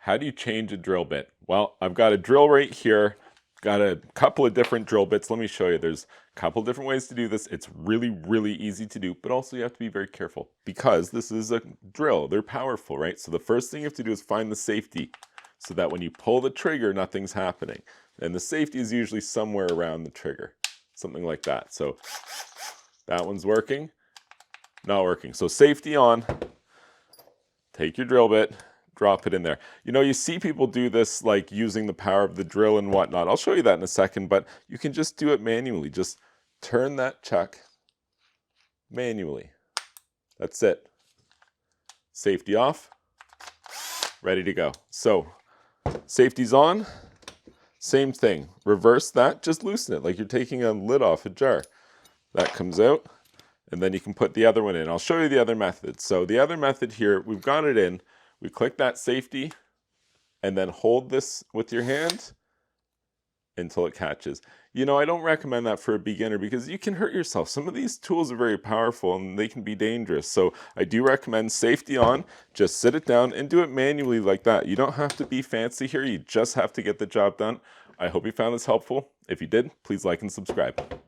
How do you change a drill bit? Well, I've got a drill right here, got a couple of different drill bits. Let me show you. There's a couple different ways to do this. It's really, really easy to do, but also you have to be very careful because this is a drill. They're powerful, right? So the first thing you have to do is find the safety so that when you pull the trigger, nothing's happening. And the safety is usually somewhere around the trigger, something like that. So that one's working, not working. So safety on, take your drill bit, drop it in there. You know, you see people do this like using the power of the drill and whatnot. I'll show you that in a second, but you can just do it manually. Just turn that chuck manually. That's it. Safety off, ready to go. So safety's on, same thing. Reverse that, just loosen it like you're taking a lid off a jar. That comes out, and then you can put the other one in. I'll show you the other method. So the other method here, we've got it in. We click that safety and then hold this with your hand until it catches. You know, I don't recommend that for a beginner because you can hurt yourself. Some of these tools are very powerful and they can be dangerous. So I do recommend safety on, just sit it down and do it manually like that. You don't have to be fancy here. You just have to get the job done. I hope you found this helpful. If you did, please like and subscribe.